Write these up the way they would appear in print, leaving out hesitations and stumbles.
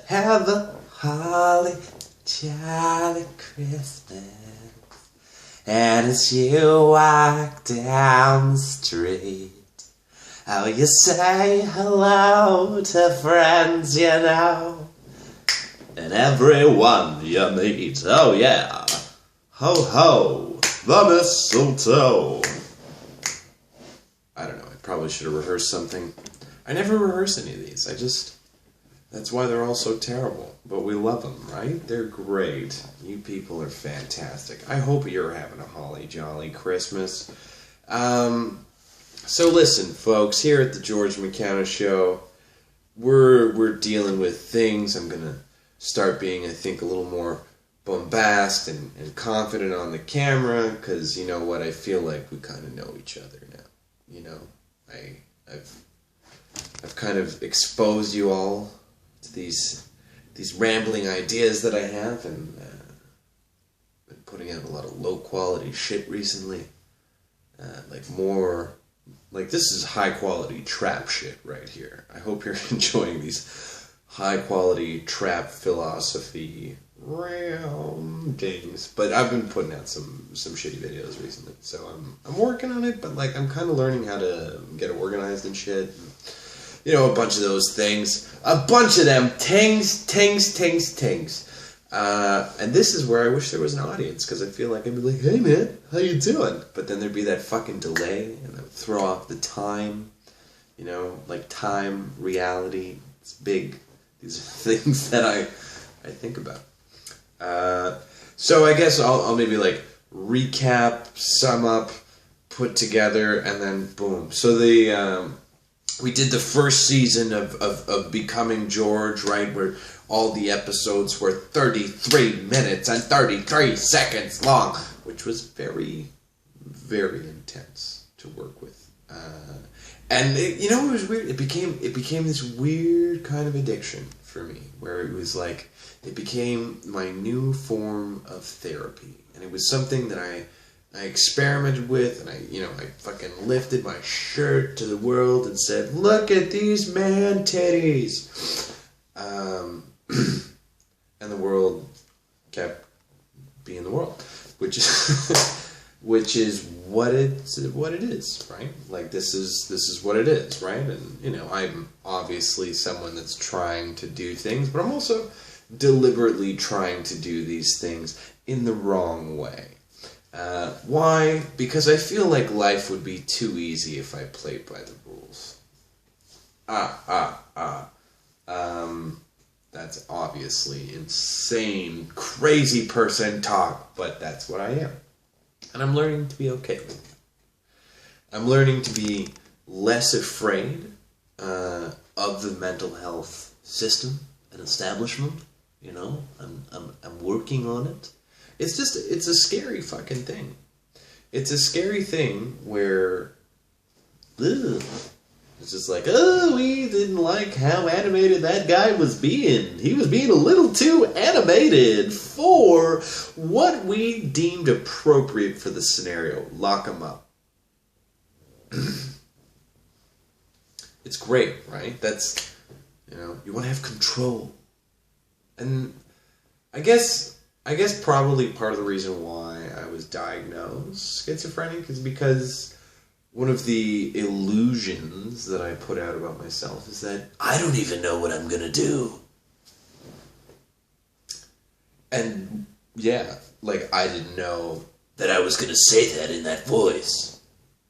Have a holly jolly Christmas. And as you walk down the street, how you say hello to friends you know, and everyone you meet. Oh yeah, ho ho, the mistletoe. I don't know, I probably should have rehearsed something. I never rehearse any of these. That's why they're all so terrible. But we love them, right? They're great. You people are fantastic. I hope you're having a holly jolly Christmas. So listen, folks, here at the George McCanna Show, we're dealing with things. I'm going to start being, I think, a little more bombastic and confident on the camera, because you know what? I feel like we kind of know each other now. You know, I've kind of exposed you all to these rambling ideas that I have, and been putting out a lot of low quality shit recently. This is high quality trap shit right here. I hope you're enjoying these high quality trap philosophy things. But I've been putting out some shitty videos recently, so I'm working on it. But like I'm kind of learning how to get organized and shit. You know, a bunch of those things. A bunch of them. Tings. And this is where I wish there was an audience, because I feel like I'd be like, hey man, how you doing? But then there'd be that fucking delay, and that would throw off the time. You know, like time, reality. It's big. These are things that I think about. So I guess I'll maybe like recap, sum up, put together, and then boom. So we did the first season of Becoming George, right, where all the episodes were 33 minutes and 33 seconds long, which was very, very intense to work with. And it was weird. It became this weird kind of addiction for me, where it was like it became my new form of therapy, and it was something that I experimented with, and I fucking lifted my shirt to the world and said, look at these man titties. And the world kept being the world, which is what it is, right? Like this is what it is, right? And I'm obviously someone that's trying to do things, but I'm also deliberately trying to do these things in the wrong way. Why? Because I feel like life would be too easy if I played by the rules. That's obviously insane, crazy person talk, but that's what I am. And I'm learning to be okay with it. I'm learning to be less afraid of the mental health system and establishment. I'm working on it. It's a scary fucking thing. It's a scary thing where, it's just like, we didn't like how animated that guy was being. He was being a little too animated for what we deemed appropriate for the scenario. Lock him up. It's great, right? That's, you want to have control. And I guess probably part of the reason why I was diagnosed schizophrenic is because one of the illusions that I put out about myself is that I don't even know what I'm going to do. And yeah, like I didn't know that I was going to say that in that voice.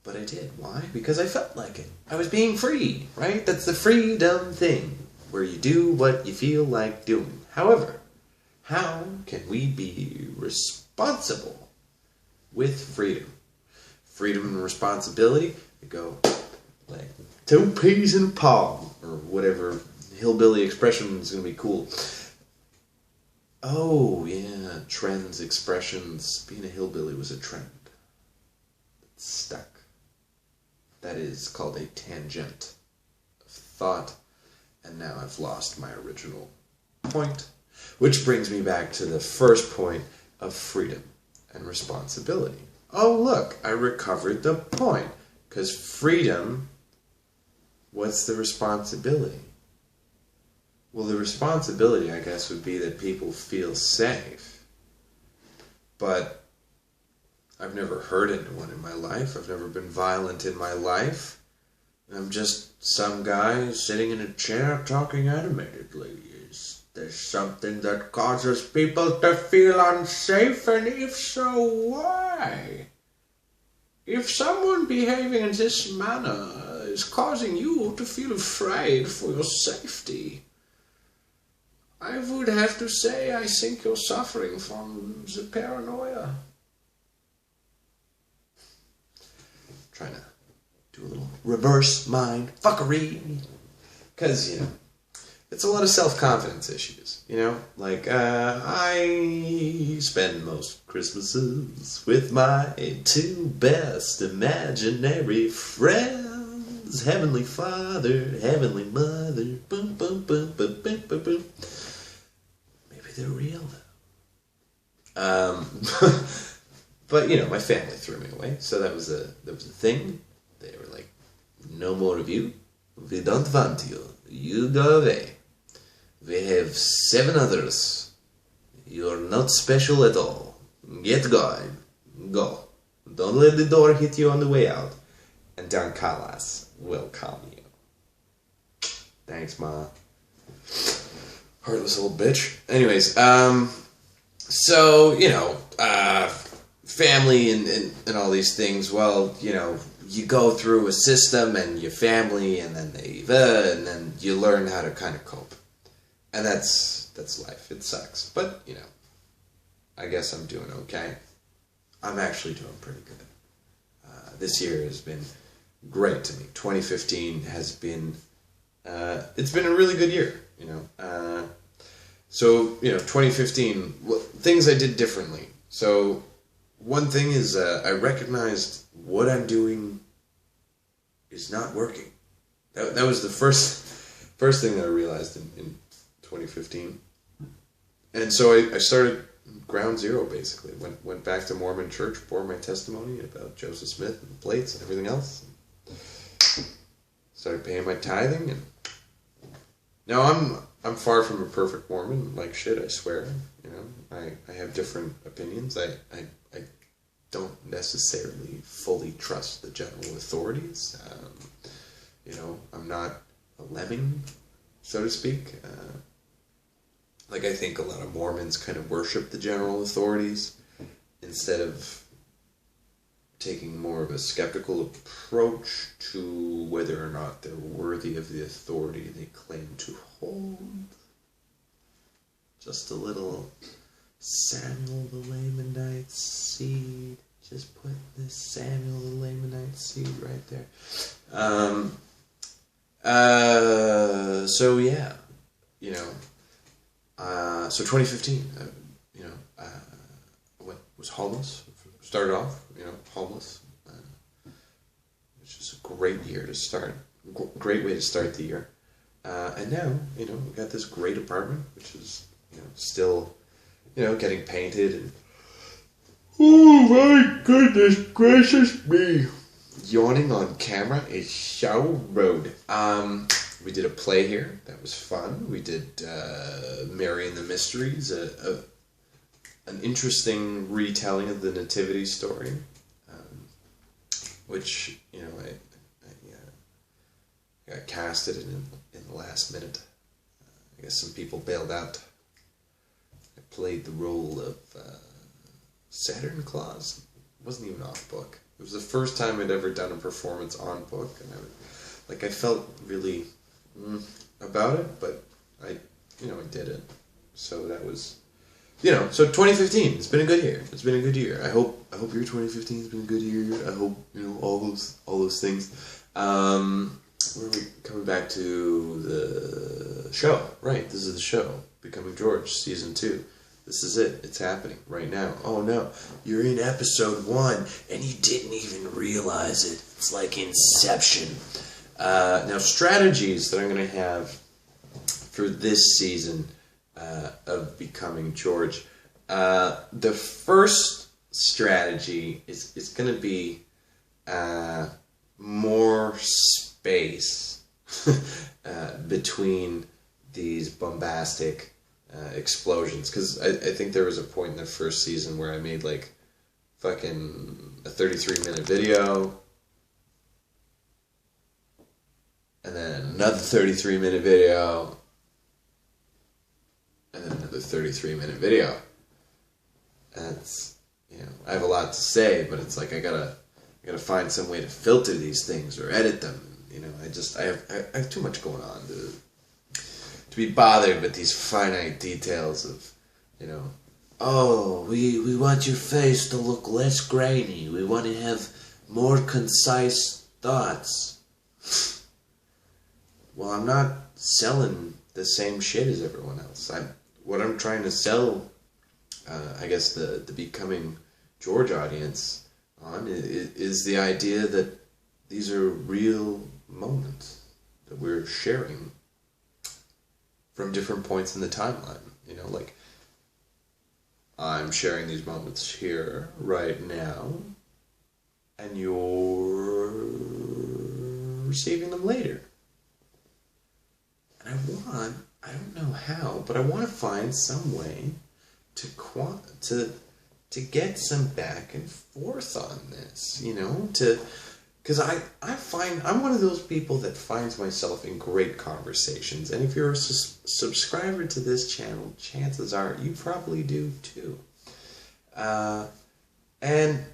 But I did. Why? Because I felt like it. I was being free, right? That's the freedom thing, where you do what you feel like doing. However, how can we be responsible with freedom? Freedom and responsibility, they go like 2 peas in a pod, or whatever hillbilly expression is going to be cool. Oh, yeah, trends, expressions. Being a hillbilly was a trend. It's stuck. That is called a tangent of thought, and now I've lost my original point. Which brings me back to the first point of freedom and responsibility. Oh, look, I recovered the point. Because freedom, what's the responsibility? Well, the responsibility, I guess, would be that people feel safe. But I've never hurt anyone in my life. I've never been violent in my life. I'm just some guy sitting in a chair talking animatedly. Is there something that causes people to feel unsafe? And if so, why? If someone behaving in this manner is causing you to feel afraid for your safety, I would have to say I think you're suffering from the paranoia. Trying to do a little reverse mind fuckery. Because, you know, it's a lot of self-confidence issues, you know? Like, I spend most Christmases with my two best imaginary friends. Heavenly Father, Heavenly Mother, boom, boom, boom, boom, boom, boom, boom. Maybe they're real, though. But, you know, my family threw me away, so that was a thing. They were like, no more of you. We don't want you. You go away. We have 7 others. You're not special at all. Get going. Go. Don't let the door hit you on the way out. And Don Callas will calm you. Thanks, Ma. Heartless old bitch. Anyways, so, you know, family and all these things, well, you know, you go through a system and your family, and then and then you learn how to kind of cope. And that's life. It sucks. But, you know, I guess I'm doing okay. I'm actually doing pretty good. This year has been great to me. 2015 has been, it's been a really good year, you know. So, you know, 2015, things I did differently. So, one thing is I recognized what I'm doing is not working. That was the first thing that I realized in 2015. And so I started ground zero, basically. Went back to Mormon church, bore my testimony about Joseph Smith and the plates and everything else. Started paying my tithing, and now I'm far from a perfect Mormon. Like shit, I swear. You know, I have different opinions. I don't necessarily fully trust the general authorities. You know, I'm not a lemming, so to speak. Like, I think a lot of Mormons kind of worship the general authorities instead of taking more of a skeptical approach to whether or not they're worthy of the authority they claim to hold. Just a little Samuel the Lamanite seed. Just put this Samuel the Lamanite seed right there. So yeah, you know, so 2015, you know, was homeless. Started off, you know, homeless, which is a great year to start. Great way to start the year. And now, you know, we got this great apartment, which is, you know, still, you know, getting painted and. Oh my goodness gracious me! Yawning on camera is so rude. We did a play here. That was fun. We did Mary and the Mysteries, an interesting retelling of the Nativity story, which, you know, I got casted in the last minute. I guess some people bailed out. I played the role of Saturn Claus. It wasn't even off book. It was the first time I'd ever done a performance on book, and I felt really about it, but I did it. So that was, you know, so 2015, it's been a good year. It's been a good year. I hope your 2015 has been a good year. I hope, you know, all those things. Where are we coming back to the show? Right, this is the show, Becoming George, Season 2. This is it. It's happening right now. Oh no, you're in episode 1 and you didn't even realize it. It's like Inception. Now, strategies that I'm going to have for this season of Becoming George. The first strategy is going to be more space between these bombastic explosions. Because I think there was a point in the first season where I made like fucking a 33-minute video, and then another 33-minute video, and then another 33-minute video. And it's, I have a lot to say, but it's like I gotta find some way to filter these things or edit them. I have too much going on to be bothered with these finite details of, oh, we want your face to look less grainy. We want to have more concise thoughts. Well, I'm not selling the same shit as everyone else. What I'm trying to sell, I guess the Becoming George audience on is the idea that these are real moments that we're sharing from different points in the timeline. Like I'm sharing these moments here right now, and you're receiving them later. And I don't know how, but I want to find some way to get some back and forth on this, because I find I'm one of those people that finds myself in great conversations, and if you're a subscriber to this channel, chances are you probably do too. And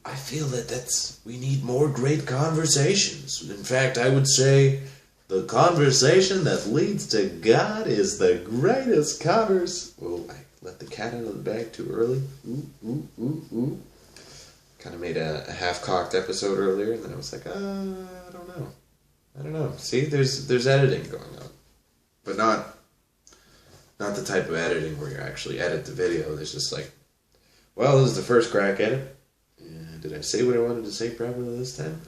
I feel that we need more great conversations. In fact, I would say the conversation that leads to God is the greatest conversation. Oh, I let the cat out of the bag too early. Ooh. Kind of made a half-cocked episode earlier, and then I was like, I don't know. See, there's editing going on, but not the type of editing where you actually edit the video. There's just like, well, this is the first crack at it. Did I say what I wanted to say properly this time?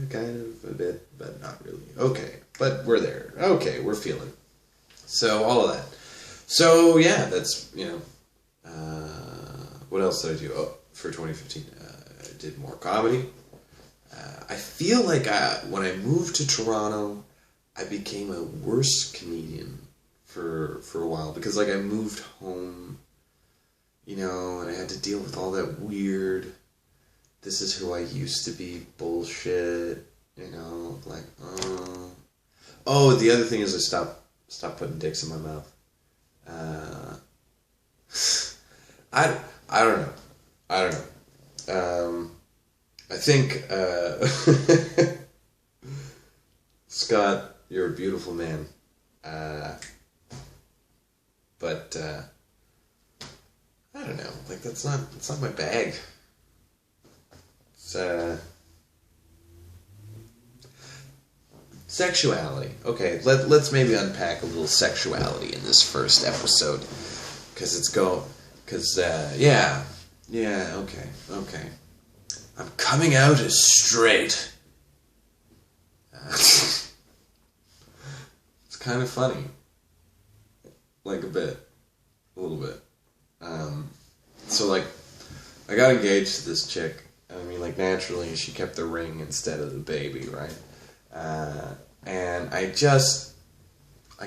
Kind of a bit, but not really. Okay, but we're there. Okay, we're feeling it. So all of that. So yeah, that's what else did I do? Oh, for 2015, I did more comedy. I feel like when I moved to Toronto, I became a worse comedian for a while, because like I moved home, and I had to deal with all that weird, this is who I used to be bullshit, like, oh, the other thing is I stopped putting dicks in my mouth. I don't know. I think, Scott, you're a beautiful man. But, I don't know. Like, it's not my bag. It's, sexuality. Okay, let's maybe unpack a little sexuality in this first episode. Okay. I'm coming out as straight. It's kind of funny. Like a little bit. So like, I got engaged to this chick. I mean, like, naturally, she kept the ring instead of the baby, right? And I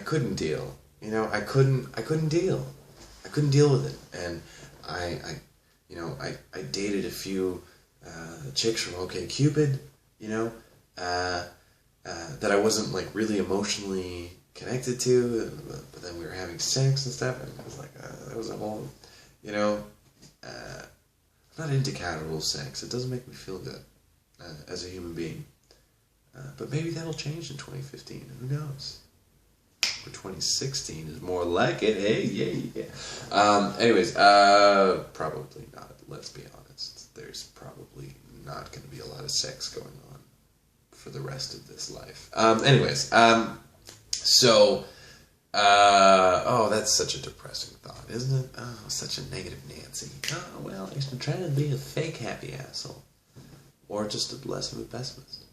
couldn't deal. I couldn't deal. I couldn't deal with it. And I dated a few chicks from OkCupid, that I wasn't like really emotionally connected to, but then we were having sex and stuff, and it was like, that was a whole, I'm not into casual sex. It doesn't make me feel good as a human being. But maybe that'll change in 2015. Who knows? Or 2016 is more like it. Hey, yeah. Anyways, probably not. Let's be honest. There's probably not going to be a lot of sex going on for the rest of this life. Oh, that's such a depressing thought, isn't it? Oh, such a negative Nancy. Oh, well, I'm trying to be a fake happy asshole. Or just a less of a pessimist.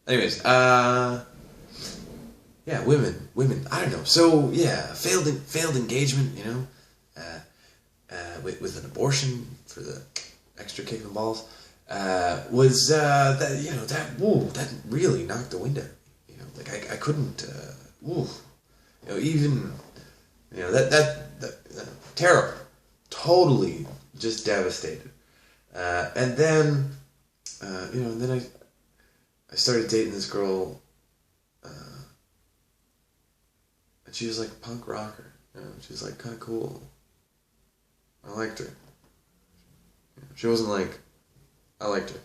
Anyways, yeah, women, I don't know. So, yeah, failed engagement, with an abortion for the extra kick in the balls, was, that really knocked the wind out of me, like I couldn't, even, that terrible, totally just devastated. And then, and then I started dating this girl, and she was like a punk rocker. She was like kind of cool. I liked her. She wasn't like, I liked her.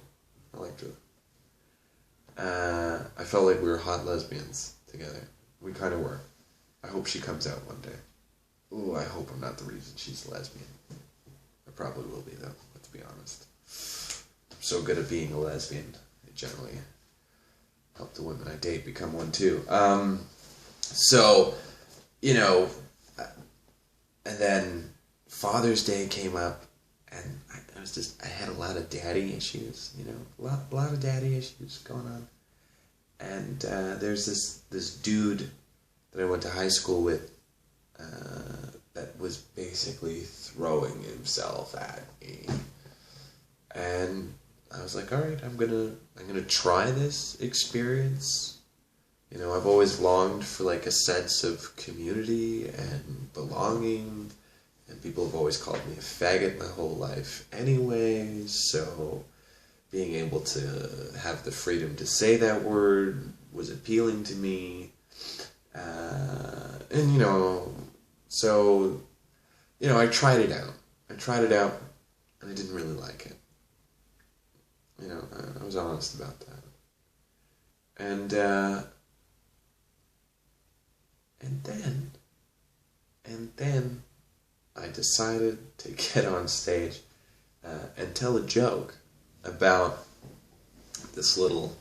I felt like we were hot lesbians together. We kind of were. I hope she comes out one day. Ooh, I hope I'm not the reason she's a lesbian. I probably will be, though, let's be honest. I'm so good at being a lesbian. I generally help the women I date become one, too. So, and then Father's Day came up, and I had a lot of daddy issues, a lot of daddy issues going on. And there's this dude that I went to high school with that was basically throwing himself at me. And I was like, all right, I'm gonna try this experience. I've always longed for like a sense of community and belonging. And people have always called me a faggot my whole life anyway, so being able to have the freedom to say that word was appealing to me. I tried it out. And I didn't really like it. I was honest about that. And then I decided to get on stage and tell a joke about this little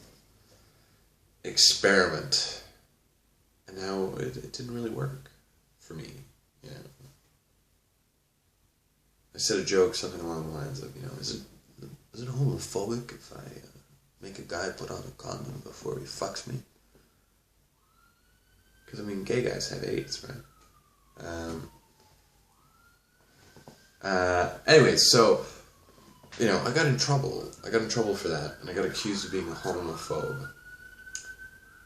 experiment, and how it didn't really work for me. I said a joke, something along the lines of, is it homophobic if I make a guy put on a condom before he fucks me? Because gay guys have AIDS, right? Anyways, so, I got in trouble. I got in trouble for that, and I got accused of being a homophobe.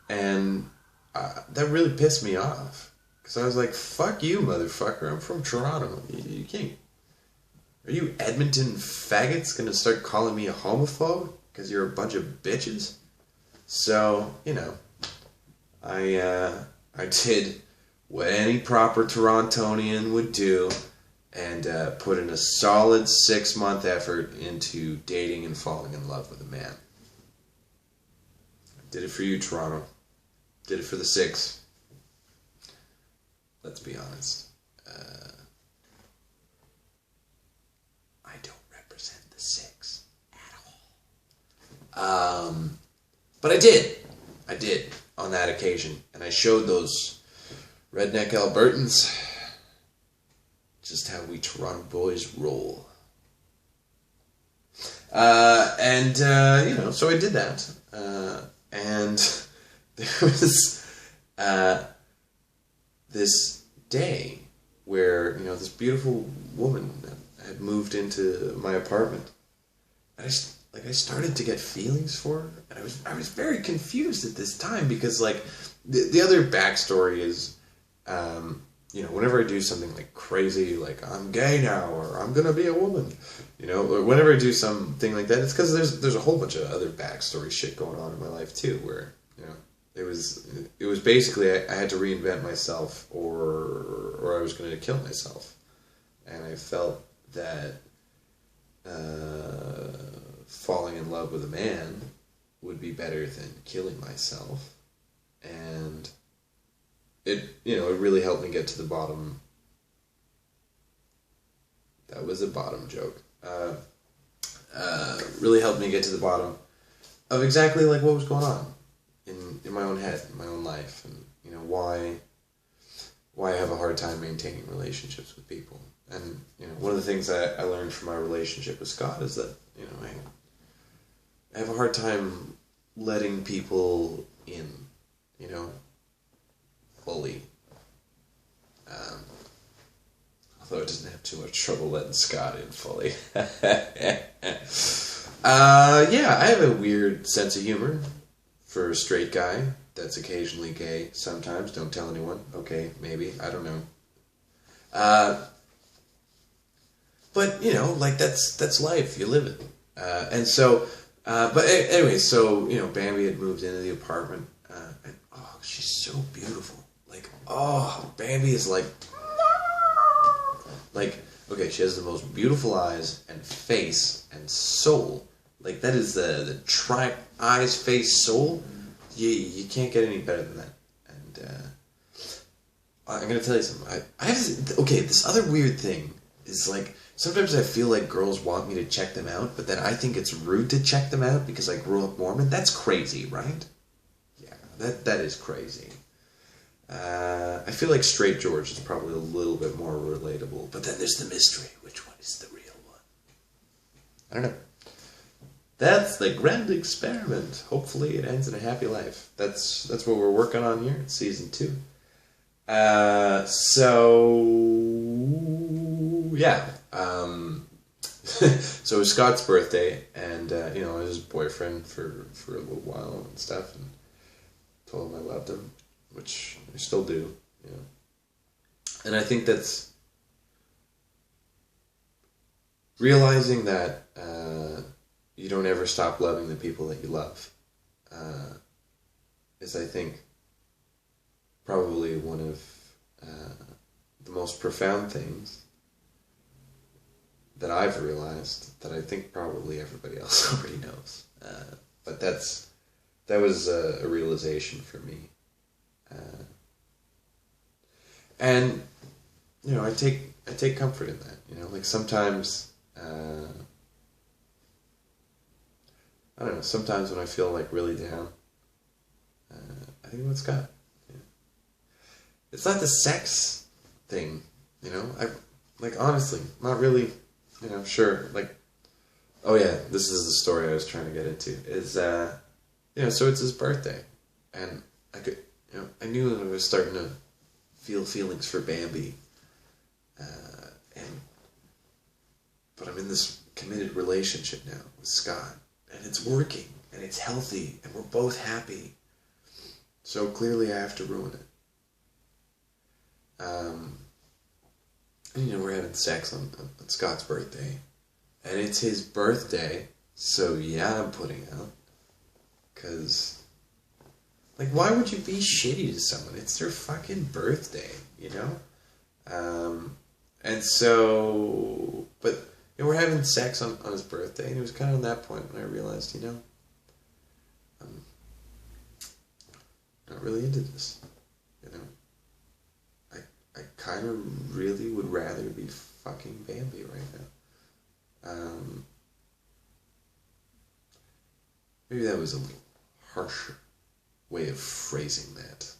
And that really pissed me off. Because I was like, fuck you, motherfucker. I'm from Toronto. You can't... Are you Edmonton faggots gonna start calling me a homophobe? Because you're a bunch of bitches? So, I did what any proper Torontonian would do, and put in a solid 6-month effort into dating and falling in love with a man. I did it for you, Toronto. Did it for the 6. Let's be honest. I don't represent the 6 at all. But I did. I did on that occasion. And I showed those redneck Albertans just how we Toronto boys roll. So I did that. And there was this day where, this beautiful woman had moved into my apartment. And I started to get feelings for her. And I was very confused at this time because, the other backstory is, whenever I do something crazy, I'm gay now, or I'm gonna be a woman, or whenever I do something like that, it's because there's a whole bunch of other backstory shit going on in my life too, where, it was basically I had to reinvent myself, or I was gonna kill myself, and I felt that falling in love with a man would be better than killing myself, and it really helped me get to the bottom. That was a bottom joke. Really helped me get to the bottom of exactly what was going on in my own head, in my own life, and why I have a hard time maintaining relationships with people. And one of the things that I learned from my relationship with Scott is that I have a hard time letting people in, fully. Although I didn't have too much trouble letting Scott in fully. I have a weird sense of humor for a straight guy. that's occasionally gay sometimes. Don't tell anyone. Okay, maybe. I don't know. But, you know, like, that's life. You live it. And so, but anyway, so, you know, Bambi had moved into the apartment. And, oh, she's so beautiful. Like, oh, Bambi is like, okay, she has the most beautiful eyes and face and soul. Like, that is the eyes, face, soul. You can't get any better than that. And I'm gonna tell you something. Okay, this other weird thing is, like, sometimes I feel like girls want me to check them out, but then I think it's rude to check them out because I grew up Mormon. That's crazy, right? Yeah, that is crazy. I feel like Straight George is probably a little bit more relatable, but then there's the mystery. Which one is the real one? I don't know. That's the grand experiment. Hopefully it ends in a happy life. That's what we're working on here. It's season 2. So yeah. So it was Scott's birthday, and you know, I was his boyfriend for a little while and stuff, and told him I loved him, which I still do, you know. And I think that's realizing that you don't ever stop loving the people that you love is, I think, probably one of the most profound things that I've realized, that I think probably everybody else already knows. But that was a realization for me. And, you know, I take comfort in that, you know, like sometimes, I don't know, sometimes when I feel like really down, I think about Scott. Yeah. It's not the sex thing, you know, like, honestly, not really, you know, sure, like, oh yeah, this is the story I was trying to get into, is, you know, so it's his birthday, and I could, you know, I knew that I was starting to feel feelings for Bambi, but I'm in this committed relationship now with Scott, and it's working, and it's healthy, and we're both happy, so clearly I have to ruin it. And, you know, we're having sex on Scott's birthday, and it's his birthday, so yeah, I'm putting out, because, like, why would you be shitty to someone? It's their fucking birthday, you know? And so, but, you know, we're having sex on his birthday, and it was kind of on that point when I realized, you know, I'm not really into this, you know? I kind of really would rather be fucking Bambi right now. Maybe that was a little harsher way of phrasing that.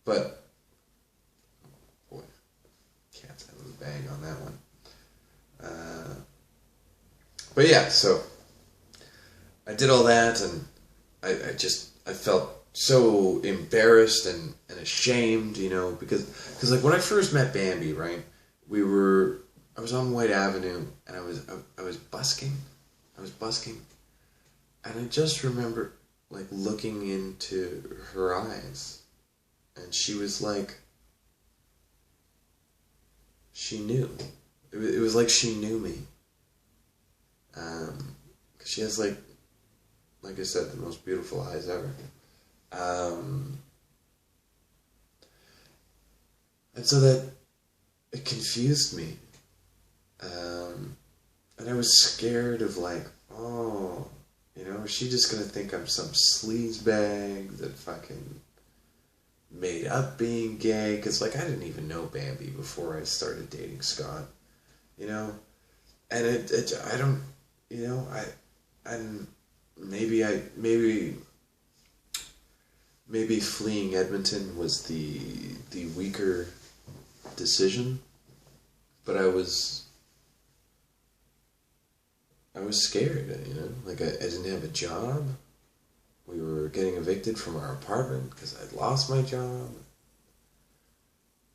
But, boy, cats out of the bag on that one. But yeah, so I did all that, and I felt so embarrassed and ashamed, you know, because like when I first met Bambi, right, I was on White Avenue, and I was busking, and I just remember, like, looking into her eyes, and she was like, she knew. It was like she knew me. 'Cause she has, like I said, the most beautiful eyes ever. And so that, it confused me. And I was scared of, like, oh, you know, is she just gonna think I'm some sleazebag that fucking made up being gay? Because, like, I didn't even know Bambi before I started dating Scott, you know? And I don't, you know, maybe fleeing Edmonton was the weaker decision, but I was scared, you know, like I didn't have a job. We were getting evicted from our apartment because I'd lost my job.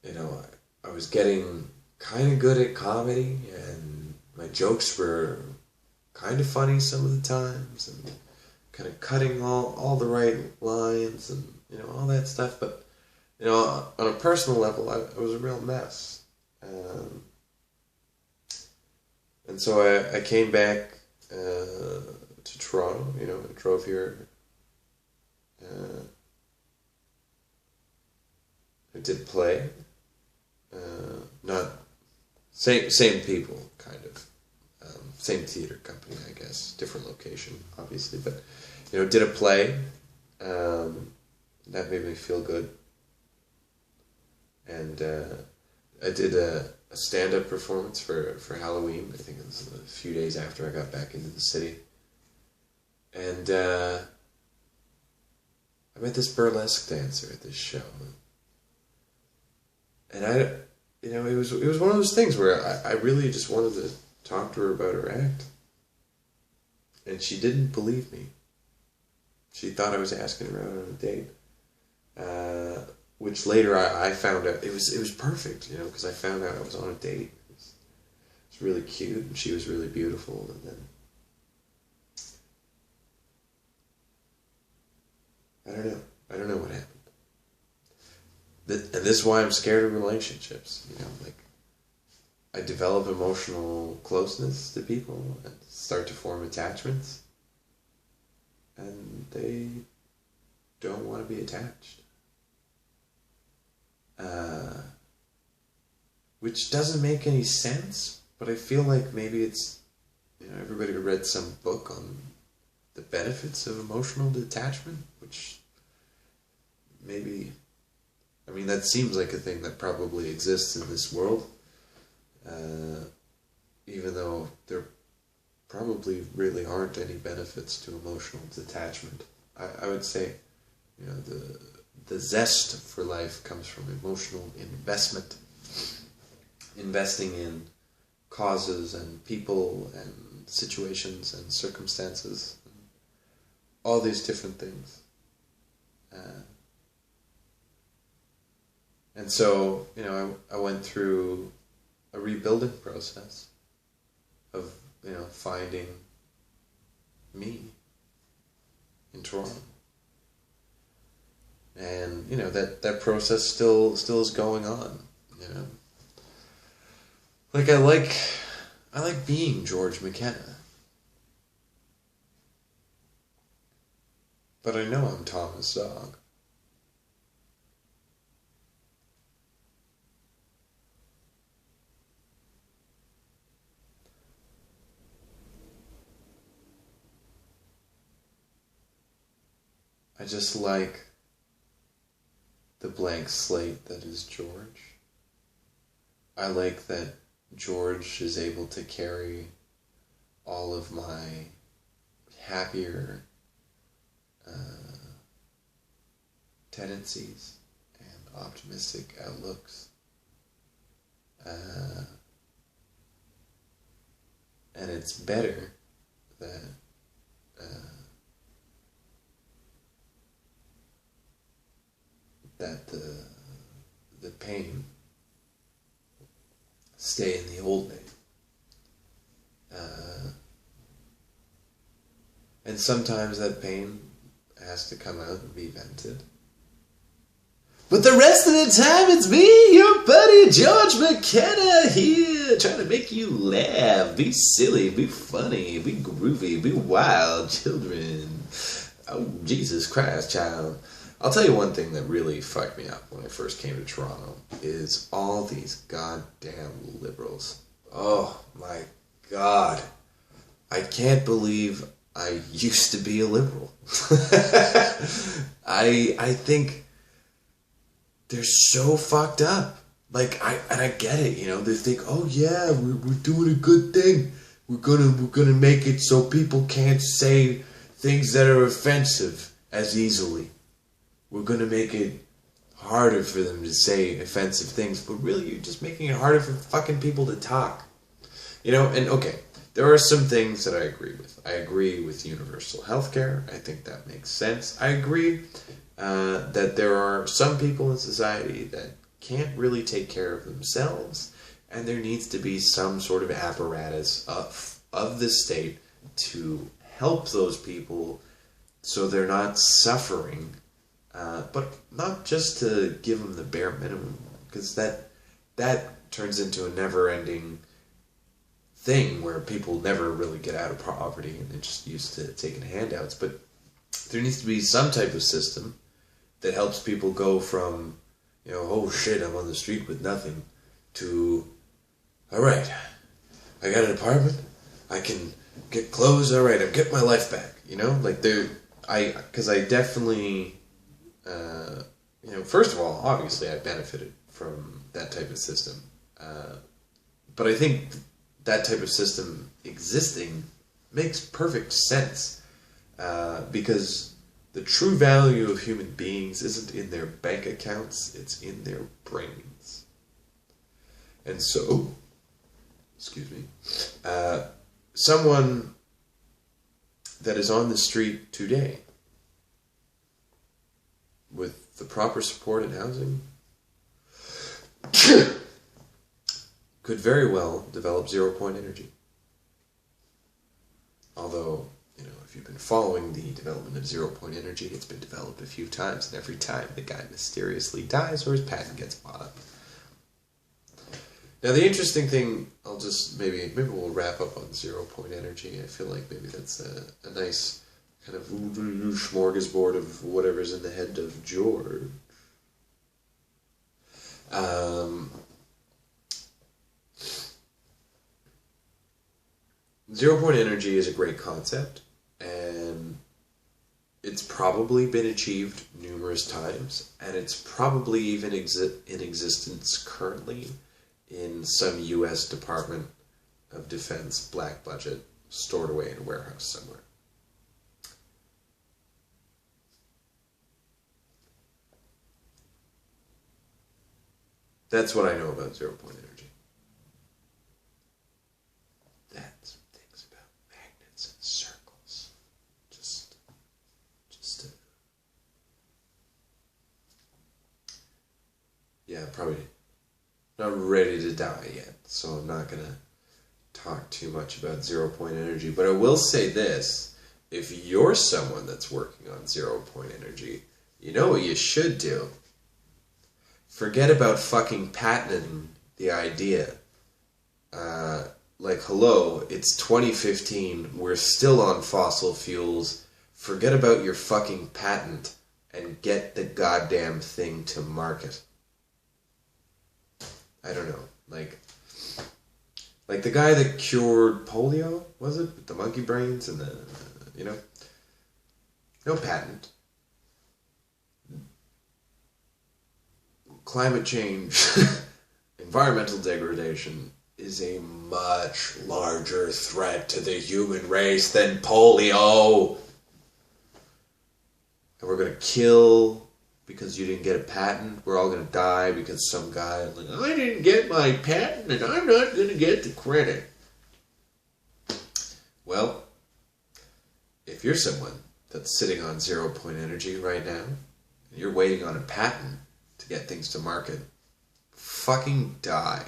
You know, I was getting kind of good at comedy, and my jokes were kind of funny some of the times, and kind of cutting all the right lines and, all that stuff. But, on a personal level, I was a real mess. And so I came back to Toronto, and drove here. I did play. Not same people, kind of. Same theater company, I guess. Different location, obviously. But, did a play. That made me feel good. And I did a stand-up performance for Halloween. I think it was a few days after I got back into the city. And I met this burlesque dancer at this show. And it was one of those things where I really just wanted to talk to her about her act. And she didn't believe me. She thought I was asking her out on a date. Which later I found out, it was perfect, because I found out I was on a date. It was really cute, and she was really beautiful, and then I don't know what happened. And this is why I'm scared of relationships, I develop emotional closeness to people and start to form attachments, and they don't want to be attached. Which doesn't make any sense, but I feel like maybe it's, everybody read some book on the benefits of emotional detachment, which maybe, that seems like a thing that probably exists in this world, even though there probably really aren't any benefits to emotional detachment. I would say, the zest for life comes from emotional investment. Investing in causes and people and situations and circumstances. And all these different things. And so, I went through a rebuilding process of, finding me in Toronto. And, that process still is going on, Like, I like being George McKenna. But I know I'm Thomas Dog. I just like the blank slate that is George. I like that George is able to carry all of my happier tendencies and optimistic outlooks. And it's better that the pain stay in the old name. And sometimes that pain has to come out and be vented. But the rest of the time it's me, your buddy George McKenna here, trying to make you laugh, be silly, be funny, be groovy, be wild, children. Oh, Jesus Christ, child. I'll tell you one thing that really fucked me up when I first came to Toronto is all these goddamn liberals. Oh my God. I can't believe I used to be a liberal. I think they're so fucked up. Like, I get it, they think, oh yeah, we're doing a good thing. We're gonna make it so people can't say things that are offensive as easily. We're going to make it harder for them to say offensive things, but really you're just making it harder for fucking people to talk. And okay, there are some things that I agree with. I agree with universal healthcare. I think that makes sense. I agree that there are some people in society that can't really take care of themselves, and there needs to be some sort of apparatus of the state to help those people so they're not suffering, but not just to give them the bare minimum, because that turns into a never-ending thing where people never really get out of poverty and they're just used to taking handouts. But there needs to be some type of system that helps people go from, oh shit, I'm on the street with nothing, to, alright, I got an apartment, I can get clothes, alright, I'm getting my life back, because I definitely, first of all, obviously I benefited from that type of system, but I think that type of system existing makes perfect sense, because the true value of human beings isn't in their bank accounts, it's in their brains. And so, someone that is on the street today with the proper support and housing could very well develop zero-point energy. Although, if you've been following the development of zero-point energy, it's been developed a few times, and every time the guy mysteriously dies or his patent gets bought up. Now, the interesting thing, I'll just maybe we'll wrap up on zero-point energy. I feel like maybe that's a nice kind of smorgasbord of whatever's in the head of George. Zero-point energy is a great concept, and it's probably been achieved numerous times, and it's probably even in existence currently in some U.S. Department of Defense black budget stored away in a warehouse somewhere. That's what I know about zero-point energy. That's some things about magnets and circles. Just yeah, probably not ready to die yet, so I'm not going to talk too much about zero-point energy. But I will say this, if you're someone that's working on zero-point energy, you know what you should do? Forget about fucking patenting the idea. Hello, it's 2015, we're still on fossil fuels. Forget about your fucking patent and get the goddamn thing to market. I don't know, like the guy that cured polio, was it? With the monkey brains and the, no patent. Climate change, environmental degradation is a much larger threat to the human race than polio. And we're going to kill because you didn't get a patent. We're all going to die because some guy, I didn't get my patent and I'm not going to get the credit. Well, if you're someone that's sitting on zero-point energy right now, and you're waiting on a patent to get things to market, fucking die.